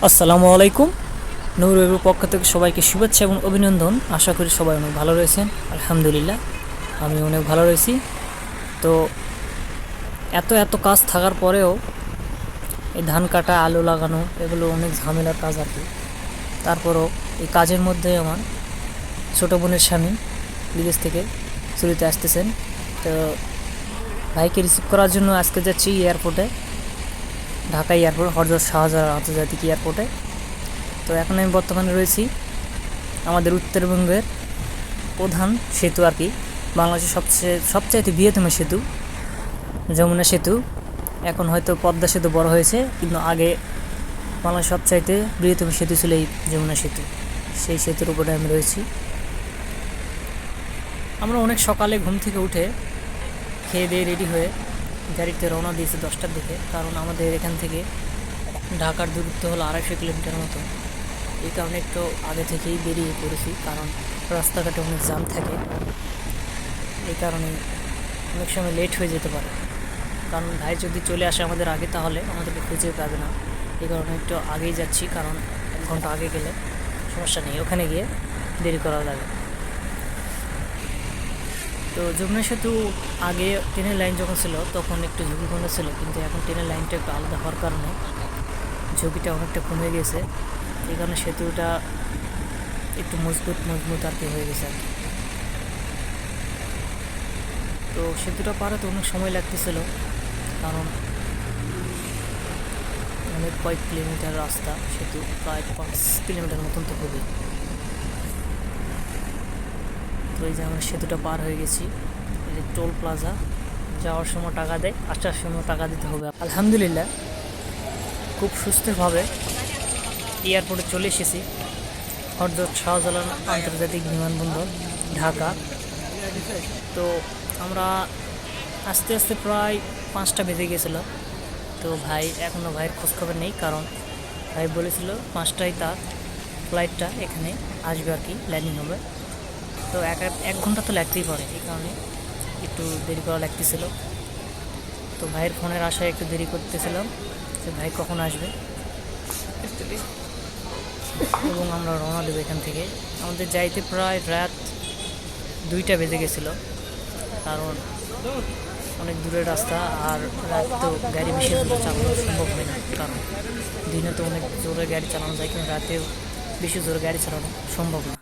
আসসালামু আলাইকুম। নূরের পক্ষ থেকে সবাইকে শুভেচ্ছা এবং অভিনন্দন। আশা করি সবাই অনেক ভালো রয়েছেন। আলহামদুলিল্লাহ আমি অনেক ভালো রয়েছি। তো এত এত কাজ থাকার পরেও এই ধান কাটা, আলু লাগানো এগুলো অনেক ঝামেলার কাজ আর কি। তারপরও এই কাজের মধ্যে আমার ছোটো বোনের স্বামী বিদেশ থেকে চুরিতে আসতেছেন। তো ভাইকে রিসিভ করার জন্য আজকে যাচ্ছি এয়ারপোর্টে, ঢাকা এয়ারপোর্ট, হযরত শাহজালাল আন্তর্জাতিক এয়ারপোর্টে। তো এখন আমি বর্তমানে রয়েছি আমাদের উত্তরবঙ্গের প্রধান সেতু আর কি, বাংলাদেশের সবচাইতে বৃহত্তম সেতু যমুনা সেতু। এখন হয়তো পদ্মা সেতু বড় হয়েছে, কিন্তু আগে বাংলাদেশের সবচাইতে বৃহত্তম সেতু ছিল এই যমুনা সেতু। সেই সেতুর উপরে আমি রয়েছি। আমরা অনেক সকালে ঘুম থেকে উঠে খেয়ে দিয়ে রেডি হয়ে গাড়িতে রওনা দিয়েছি 10টার দিকে, কারণ আমাদের এখান থেকে ঢাকার দূরত্ব হলো 250 কিলোমিটার মতো। এই কারণে একটু আগে থেকেই বেরিয়ে পড়েছি, কারণ রাস্তাঘাটে অনেক জ্যাম থাকে। এই কারণে অনেক সময় লেট হয়ে যেতে পারে, কারণ ভাই যদি চলে আসে আমাদের আগে তাহলে আমাদেরকে খুঁজে পাবে না। এই কারণে একটু আগেই যাচ্ছি, কারণ 1 ঘন্টা আগে গেলে সমস্যা নেই, ওখানে গিয়ে দেরি করা লাগে। তো যমুনা সেতু আগে ট্রেনের লাইন যখন ছিল তখন একটু ঝুঁকিপূর্ণ ছিল, কিন্তু এখন ট্রেনের লাইনটা একটু আলাদা হওয়ার কারণে ঝুঁকিটা অনেকটা কমে গেছে। এই কারণে সেতুটা একটু মজবুত আর কি হয়ে গেছে আর কি। তো সেতুটা পার হতে অনেক সময় লাগতেছিল, কারণ অনেক কয়েক কিলোমিটার রাস্তা, সেতু প্রায় 5 কিলোমিটার মতন তো হবে। তো এই যে আমরা সেতুটা পার হয়ে গেছি, এই যে টোল প্লাজা, যাওয়ার সময় টাকা দেয়, আসার সময় টাকা দিতে হবে। আলহামদুলিল্লাহ খুব সুস্থভাবে এয়ারপোর্টে চলে এসেছি, হযরত শাহজালাল আন্তর্জাতিক বিমানবন্দর, ঢাকা। তো আমরা আস্তে আস্তে প্রায় 5টা বেজে গেছিলো। তো ভাই এখনও ভাইয়ের খোঁজখবর নেই, কারণ ভাই বলেছিল 5টায় তার ফ্লাইটটা এখানে আসবে আর কি, ল্যান্ডিং হবে। তো এক ঘন্টা তো লাগতেই পারে, এই কারণে একটু দেরি করা লাগতেছিল। তো ভাইয়ের ফোনের আশায় একটু দেরি করতেছিলাম যে ভাই কখন আসবে, এবং আমরা রওনা দেবো এখান থেকে। আমাদের যাইতে প্রায় রাত 2টা বেজে গেছিলো, কারণ অনেক দূরের রাস্তা, আর রাত তো গাড়ি বেশি জোরে চালানো সম্ভব হয় না, কারণ দিনে তো অনেক জোরে গাড়ি চালানো যায়, কিন্তু রাতেও বেশি জোরে গাড়ি চালানো সম্ভব না।